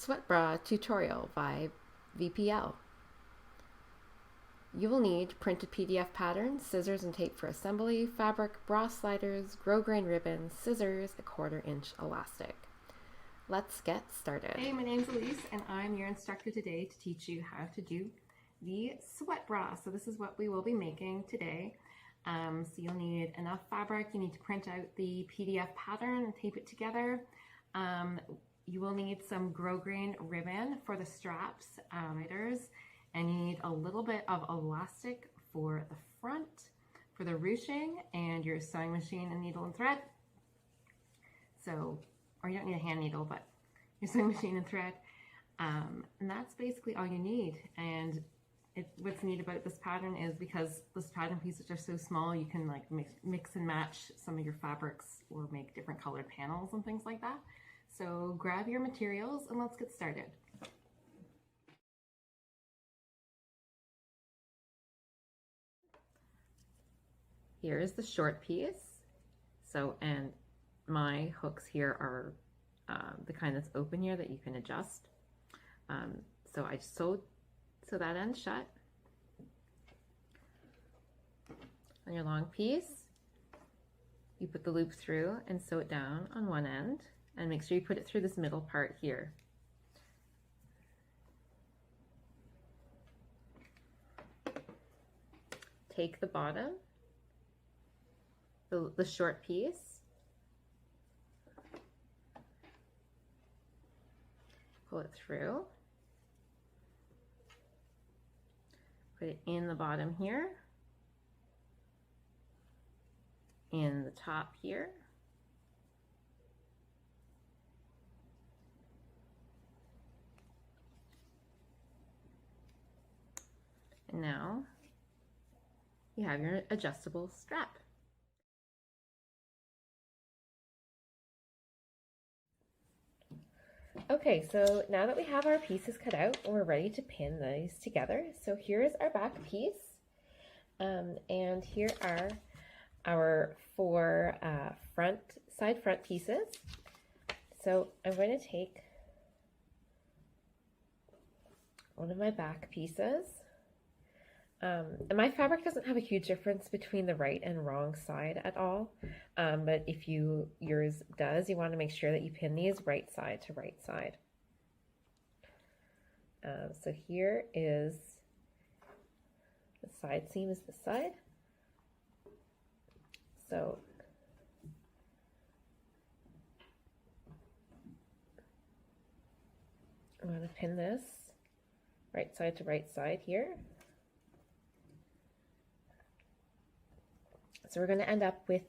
Sweat Bra Tutorial by VPL. You will need printed PDF patterns, scissors and tape for assembly, fabric, bra sliders, grosgrain ribbon, scissors, a 1/4 inch elastic. Let's get started. Hey, my name's Elise and I'm your instructor today to teach you how to do the sweat bra. So this is what we will be making today. So you'll need enough fabric, you need to print out the PDF pattern and tape it together. You will need some grosgrain ribbon for the straps, riders, and you need a little bit of elastic for the front, for the ruching, and your sewing machine and needle and thread. So, or you don't need a hand needle, but your sewing machine and thread. And that's basically all you need. And what's neat about this pattern is because this pattern pieces are so small, you can like mix and match some of your fabrics or make different colored panels and things like that. So grab your materials and let's get started. Here's the short piece. So, and my hooks here are the kind that's open here that you can adjust. So I sewed so that end shut. On your long piece, you put the loop through and sew it down on one end, and make sure you put it through this middle part here. Take the bottom, the short piece, pull it through, put it in the bottom here, in the top here, and now you have your adjustable strap. Okay, so now that we have our pieces cut out, we're ready to pin these together. So here's our back piece, and here are our 4 side front pieces. So I'm going to take one of my back pieces, and my fabric doesn't have a huge difference between the right and wrong side at all, but if yours does, you want to make sure that you pin these right side to right side. So here is the side seam is this side. So I'm going to pin this right side to right side here. So we're going to end up with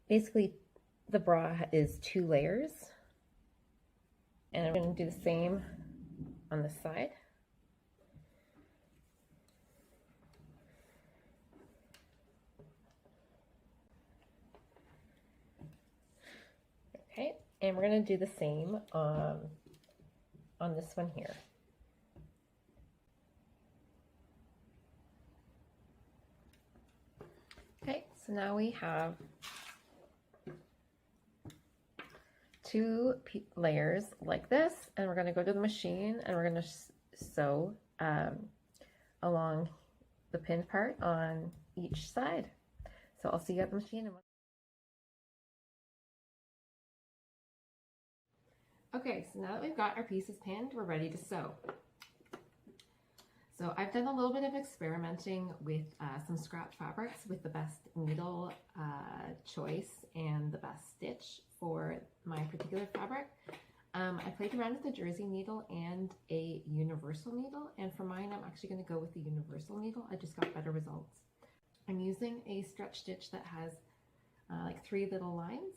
basically the bra is 2 layers, and I'm going to do the same on this side. Okay, and we're going to do the same on this one here. Okay, so now we have 2 layers like this, and we're going to go to the machine and we're going to sew along the pinned part on each side. So I'll see you at the machine. Okay, so now that we've got our pieces pinned, we're ready to sew. So I've done a little bit of experimenting with some scrap fabrics with the best needle choice and the best stitch for my particular fabric. I played around with the jersey needle and a universal needle, and for mine I'm actually going to go with the universal needle. I just got better results. I'm using a stretch stitch that has like 3 little lines.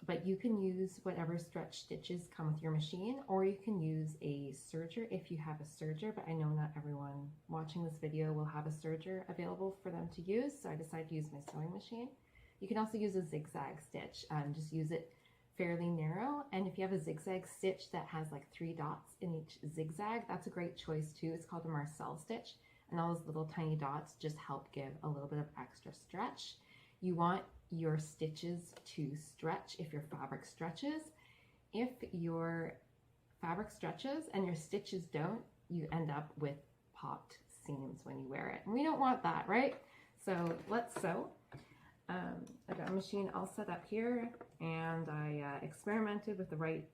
But you can use whatever stretch stitches come with your machine, or you can use a serger if you have a serger, but I know not everyone watching this video will have a serger available for them to use, so I decided to use my sewing machine. You can also use a zigzag stitch, just use it fairly narrow, and if you have a zigzag stitch that has like 3 dots in each zigzag, that's a great choice too. It's called a Marcel stitch, and all those little tiny dots just help give a little bit of extra stretch. You want your stitches to stretch if your fabric stretches. if your fabric stretches and your stitches don't, you end up with popped seams when you wear it. And we don't want that, right? So let's sew. I got a machine all set up here, and I experimented with the right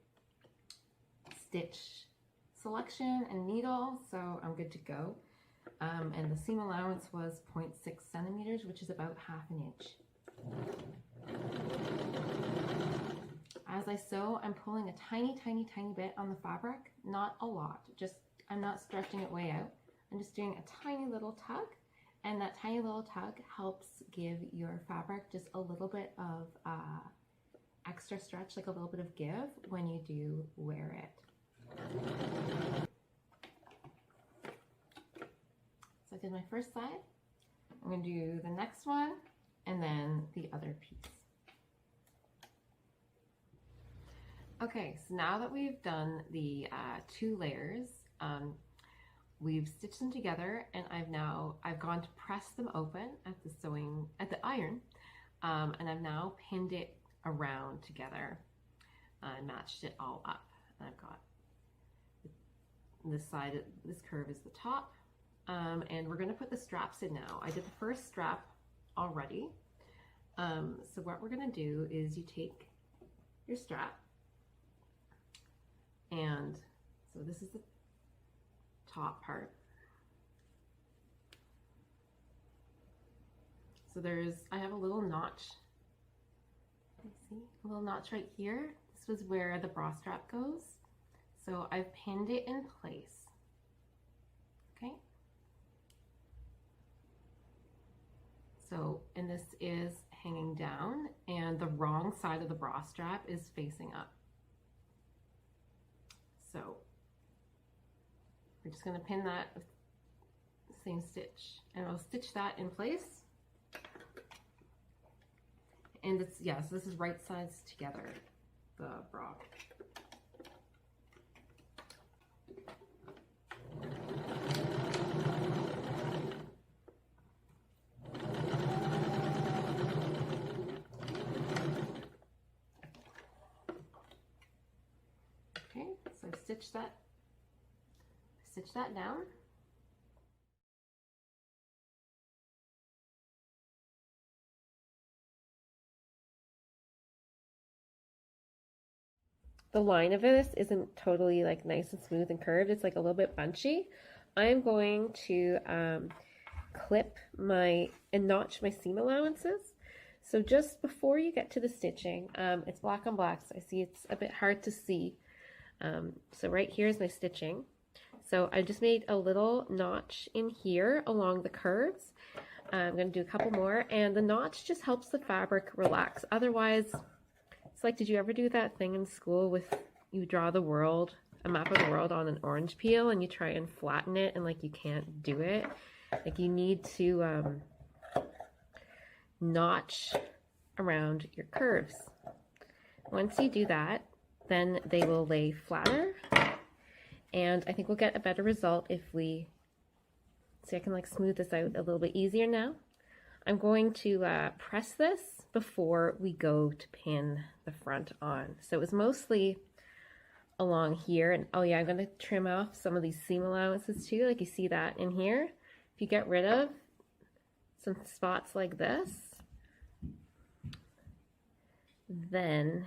stitch selection and needle, so I'm good to go. And the seam allowance was 0.6 centimeters, which is about ½ inch. As I sew, I'm pulling a tiny bit on the fabric, not a lot, just I'm not stretching it way out. I'm just doing a tiny little tug, and that tiny little tug helps give your fabric just a little bit of extra stretch, like a little bit of give when you do wear it. So I did my first side. I'm going to do the next one and then the other piece. Okay, so now that we've done the 2 layers, we've stitched them together, and I've gone to press them open at the iron, and I've now pinned it around together and matched it all up. And I've got this side, this curve is the top, and we're going to put the straps in now. I did the first strap already, so what we're going to do is you take your strap, and so this is the top part. So I have a little notch. See, a little notch right here. This was where the bra strap goes. So I've pinned it in place. Okay. So, and this is hanging down, and the wrong side of the bra strap is facing up. So we're just going to pin that with the same stitch, and I'll stitch that in place. And it's, yeah, so this is right sides together, the bra. Okay, so I've stitch that down. The line of this isn't totally like nice and smooth and curved. It's like a little bit bunchy. I'm going to clip and notch my seam allowances. So just before you get to the stitching, it's black on black, so I see it's a bit hard to see. So right here is my stitching. So I just made a little notch in here along the curves. I'm going to do a couple more, and the notch just helps the fabric relax. Otherwise, it's like, did you ever do that thing in school with you draw the world, a map of the world on an orange peel, and you try and flatten it and like you can't do it? Like you need to notch around your curves. Once you do that, then they will lay flatter, and I think we'll get a better result if we see. I can like smooth this out a little bit easier now. I'm going to press this before we go to pin the front on. So it was mostly along here, and oh yeah, I'm going to trim off some of these seam allowances too, like you see that in here. If you get rid of some spots like this, then,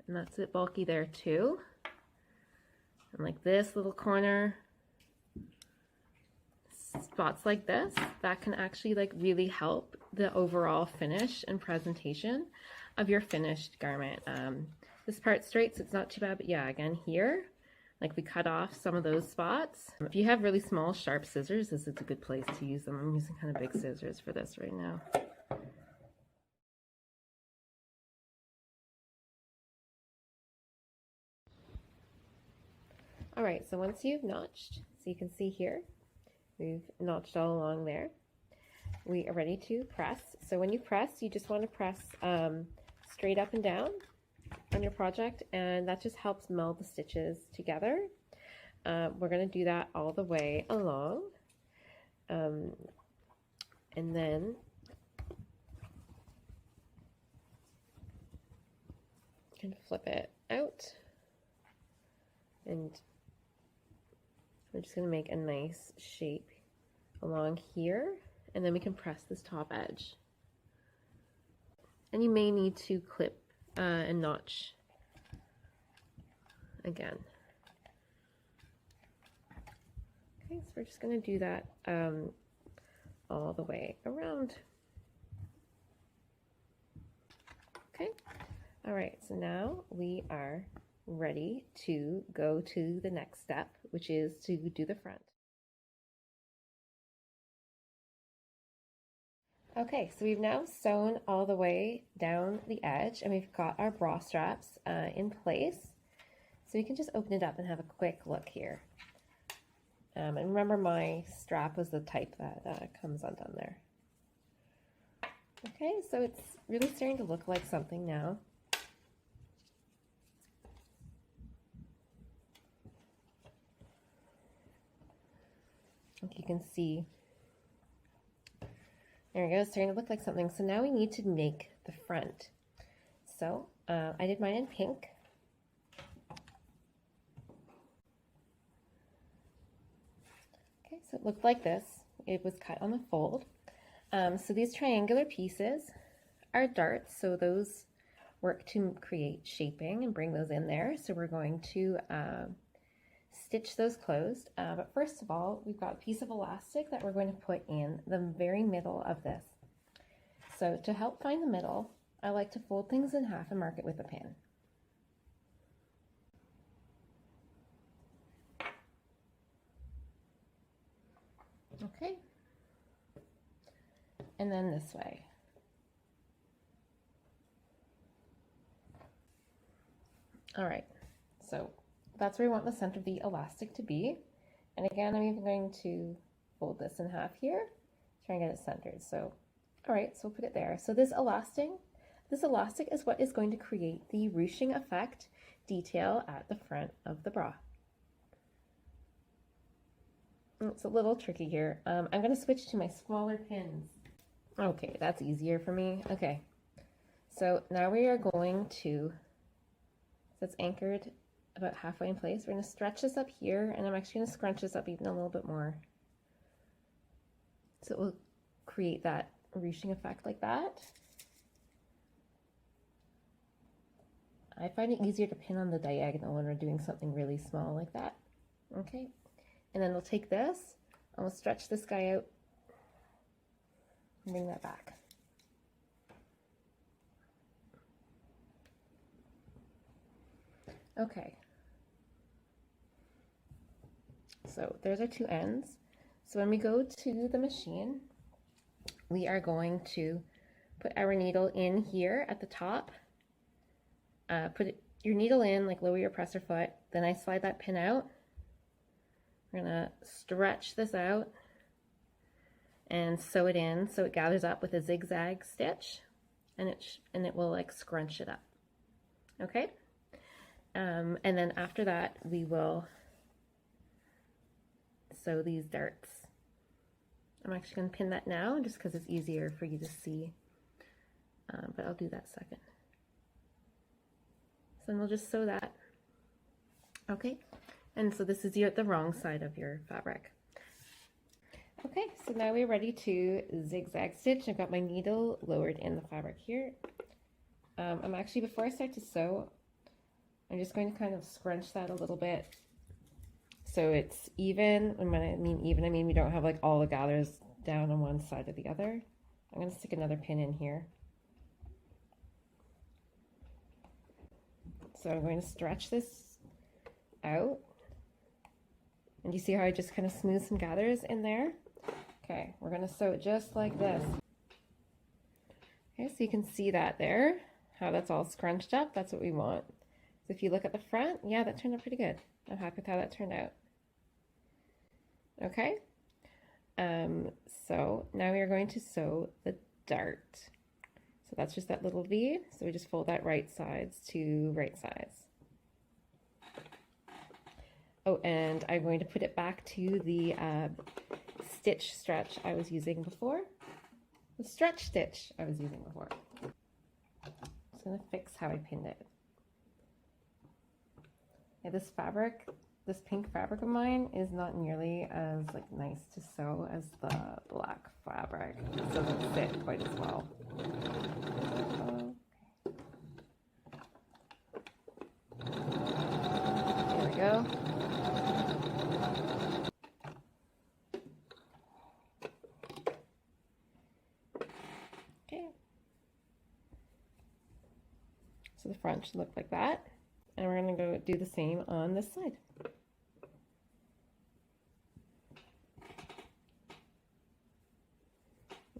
and that's a bit bulky there too, and like this little corner, spots like this, that can actually like really help the overall finish and presentation of your finished garment. This part's straight, so it's not too bad, but yeah, again here, like we cut off some of those spots. If you have really small sharp scissors, this is a good place to use them. I'm using kind of big scissors for this right now. All right, so once you've notched, so you can see here, we've notched all along there. We are ready to press. So when you press, you just want to press straight up and down on your project, and that just helps meld the stitches together. We're going to do that all the way along. And then, can flip it out, and we're just going to make a nice shape along here, and then we can press this top edge. And you may need to clip and notch again. Okay, so we're just going to do that all the way around. Okay, all right, so now we are ready to go to the next step, which is to do the front. Okay, so we've now sewn all the way down the edge, and we've got our bra straps in place. So we can just open it up and have a quick look here. And remember, my strap was the type that comes undone there. Okay, so it's really starting to look like something now. Like you can see, there we go, it's starting to look like something. So now we need to make the front. So I did mine in pink. Okay, so it looked like this. It was cut on the fold. So these triangular pieces are darts, so those work to create shaping and bring those in there. So we're going to stitch those closed. But first of all, we've got a piece of elastic that we're going to put in the very middle of this. So to help find the middle, I like to fold things in half and mark it with a pin. Okay. And then this way. All right, so that's where we want the center of the elastic to be. And again, I'm even going to fold this in half here, try and get it centered. So, all right, so we'll put it there. So this elastic is what is going to create the ruching effect detail at the front of the bra. It's a little tricky here. I'm going to switch to my smaller pins. Okay, that's easier for me. Okay, so now we are going to, so it's anchored about halfway in place. We're going to stretch this up here, and I'm actually going to scrunch this up even a little bit more. So it will create that ruching effect like that. I find it easier to pin on the diagonal when we're doing something really small like that. Okay, and then we'll take this, and we'll stretch this guy out, and bring that back. Okay, so there's our two ends. So when we go to the machine, we are going to put our needle in here at the top. Put your needle in, like lower your presser foot, then I slide that pin out. We're gonna stretch this out and sew it in so it gathers up with a zigzag stitch, and it will like scrunch it up. Okay, and then after that we will sew these darts. I'm actually going to pin that now just because it's easier for you to see, but I'll do that second. So then we'll just sew that. Okay, and so this is the wrong side of your fabric. Okay, so now we're ready to zigzag stitch. I've got my needle lowered in the fabric here. I'm actually, before I start to sew, I'm just going to kind of scrunch that a little bit so it's even. And when I mean even, I mean we don't have like all the gathers down on one side or the other. I'm going to stick another pin in here. So I'm going to stretch this out. And you see how I just kind of smooth some gathers in there? Okay, we're going to sew it just like this. Okay, so you can see that there, how that's all scrunched up. That's what we want. So if you look at the front, yeah, that turned out pretty good. I'm happy with how that turned out. Okay, so now we are going to sew the dart. So that's just that little V. So we just fold that right sides to right sides. Oh, and I'm going to put it back to the stitch stretch I was using before. The stretch stitch I was using before. I'm just going to fix how I pinned it. Yeah, this pink fabric of mine is not nearly as like nice to sew as the black fabric. It doesn't fit quite as well. There we go. Okay. So the front should look like that. And we're going to go do the same on this side.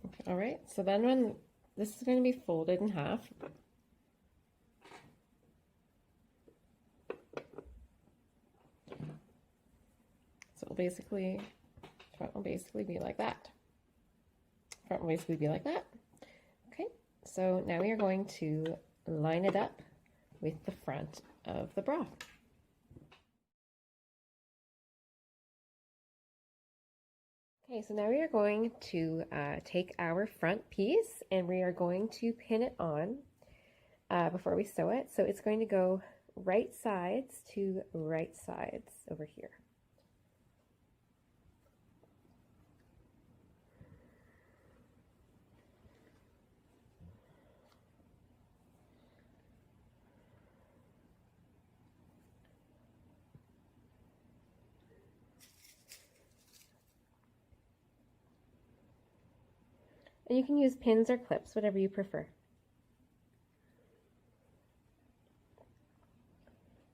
Okay, all right, so then when this is going to be folded in half, so it'll basically, front will basically be like that. Front will basically be like that. Okay, so now we are going to line it up with the front of the bra. Okay, so now we are going to take our front piece and we are going to pin it on before we sew it. So it's going to go right sides to right sides over here. And you can use pins or clips, whatever you prefer.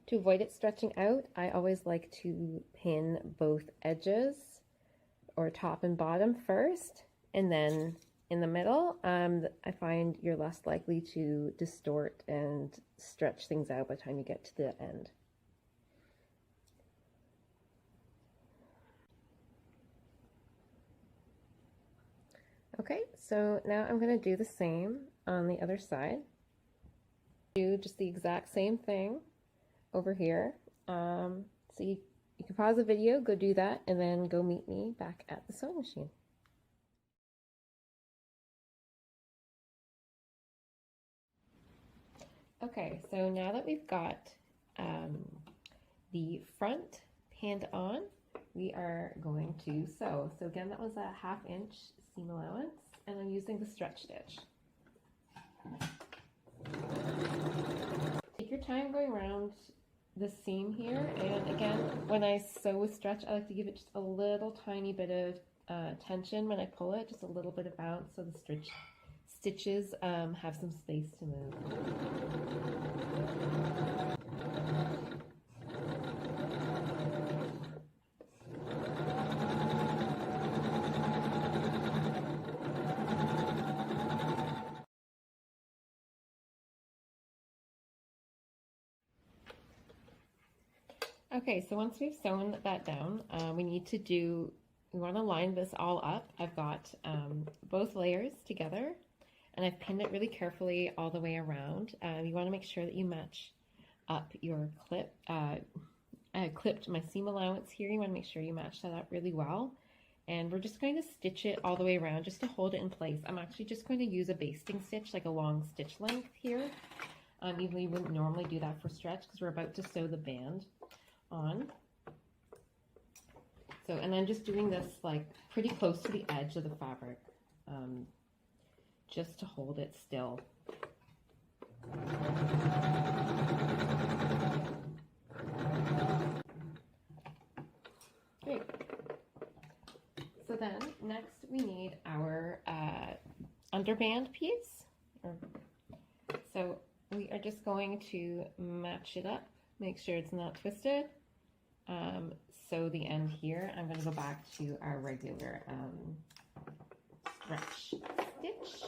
To avoid it stretching out, I always like to pin both edges or top and bottom first, and then in the middle, I find you're less likely to distort and stretch things out by the time you get to the end. Okay, so now I'm going to do the same on the other side. Do just the exact same thing over here. So you can pause the video, go do that, and then go meet me back at the sewing machine. Okay, so now that we've got the front pinned on, we are going to sew. So again, that was a 1/2 inch seam allowance, and I'm using the stretch stitch. Take your time going around the seam here, and again, when I sew with stretch, I like to give it just a little tiny bit of tension when I pull it, just a little bit of bounce so the stitches have some space to move. Okay, so once we've sewn that down, we want to line this all up. I've got both layers together, and I've pinned it really carefully all the way around. You want to make sure that you match up your clip. I clipped my seam allowance here. You want to make sure you match that up really well. And we're just going to stitch it all the way around just to hold it in place. I'm actually just going to use a basting stitch, like a long stitch length here. Even though you wouldn't normally do that for stretch because we're about to sew the band on. So, and I'm just doing this like pretty close to the edge of the fabric, just to hold it still. Great. So then next we need our underband piece. So we are just going to match it up, make sure it's not twisted. So the end here, I'm going to go back to our regular stretch stitch.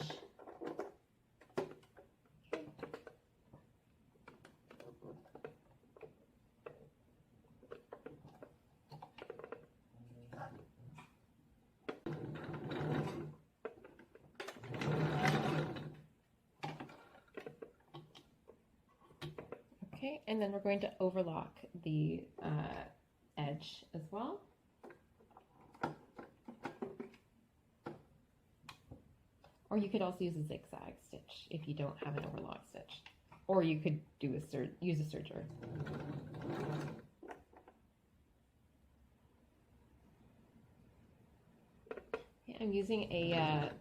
Okay, and then we're going to overlock the edge as well. Or you could also use a zigzag stitch if you don't have an overlock stitch. Or you could do use a serger. I'm using a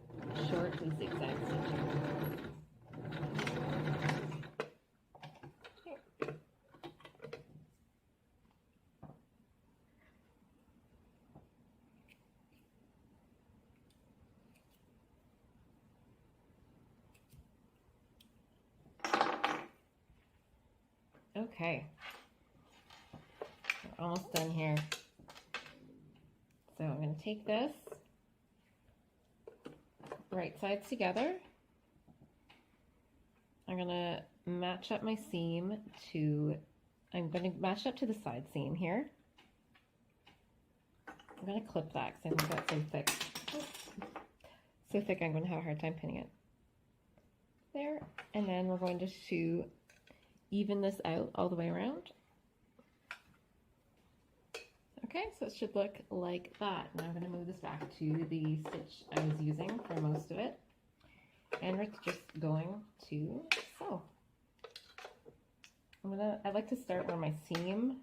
short zigzag stitch. Okay, we're almost done here. So I'm going to take this, right sides together. I'm going to match up my seam to, I'm going to match up to the side seam here. I'm going to clip that because I think that's so thick. So thick I'm going to have a hard time pinning it. There, and then we're going to even this out all the way around. Okay, so it should look like that. Now I'm going to move this back to the stitch I was using for most of it. And we're just going to sew. I like to start where my seam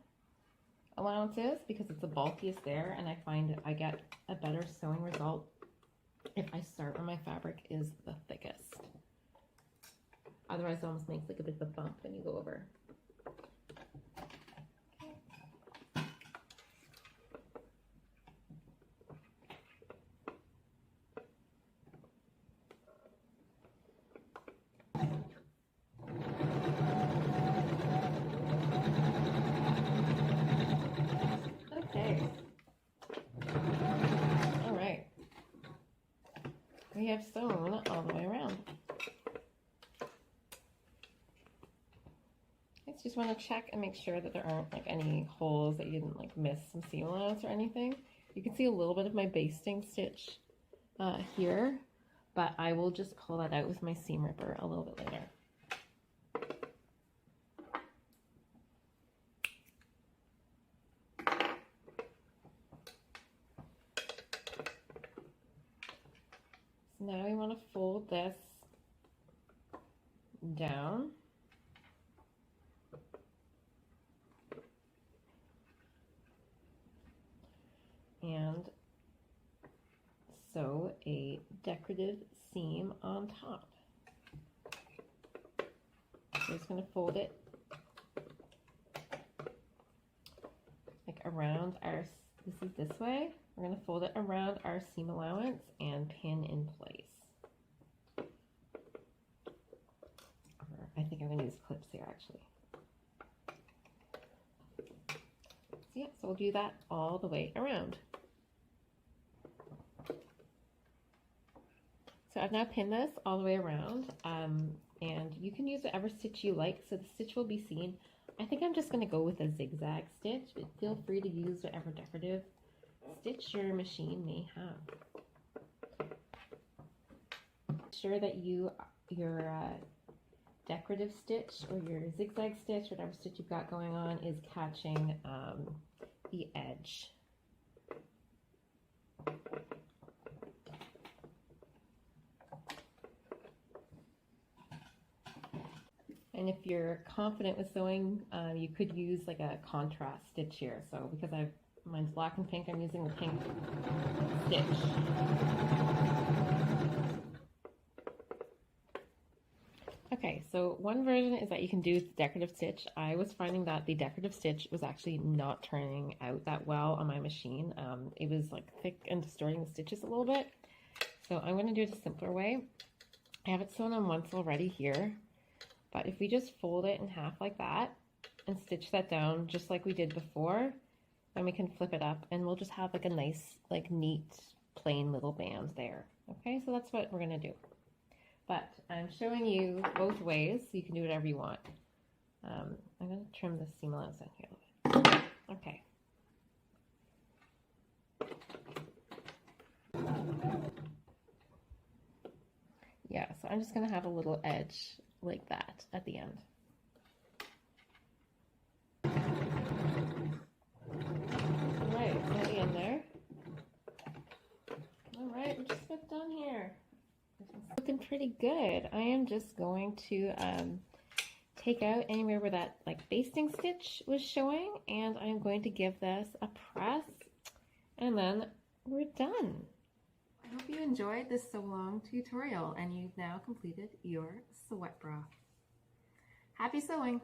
allowance is because it's the bulkiest there, and I find I get a better sewing result if I start where my fabric is the thickest. Otherwise, it almost makes like a bit of a bump when you go over. Okay. All right. We have sewn all the way around. Just want to check and make sure that there aren't like any holes that you didn't like miss some seam allowance or anything. You can see a little bit of my basting stitch here, but I will just pull that out with my seam ripper a little bit later. So now we want to fold this down. And sew a decorative seam on top. So just going to fold it like around our, this is this way, we're going to fold it around our seam allowance and pin in place. I think I'm going to use clips here actually. So yeah, so we'll do that all the way around. So I've now pinned this all the way around, and you can use whatever stitch you like, so the stitch will be seen. I think I'm just going to go with a zigzag stitch, but feel free to use whatever decorative stitch your machine may have. Make sure that your decorative stitch or your zigzag stitch, whatever stitch you've got going on, is catching the edge. And if you're confident with sewing, you could use like a contrast stitch here. So because mine's black and pink, I'm using the pink stitch. Okay, so one version is that you can do decorative stitch. I was finding that the decorative stitch was actually not turning out that well on my machine. It was like thick and distorting the stitches a little bit. So I'm going to do it a simpler way. I have it sewn on once already here. But if we just fold it in half like that and stitch that down just like we did before, then we can flip it up and we'll just have like a nice, like neat, plain little band there. Okay, so that's what we're going to do. But I'm showing you both ways, so you can do whatever you want. I'm going to trim the seam allowance down here a little bit. Okay. Yeah, so I'm just going to have a little edge like that at the end. Alright, so at the end there. Alright, we're just about done here. It's looking pretty good. I am just going to take out anywhere where that like basting stitch was showing, and I'm going to give this a press, and then we're done. I hope you enjoyed this sew along tutorial and you've now completed your sweat bra. Happy sewing!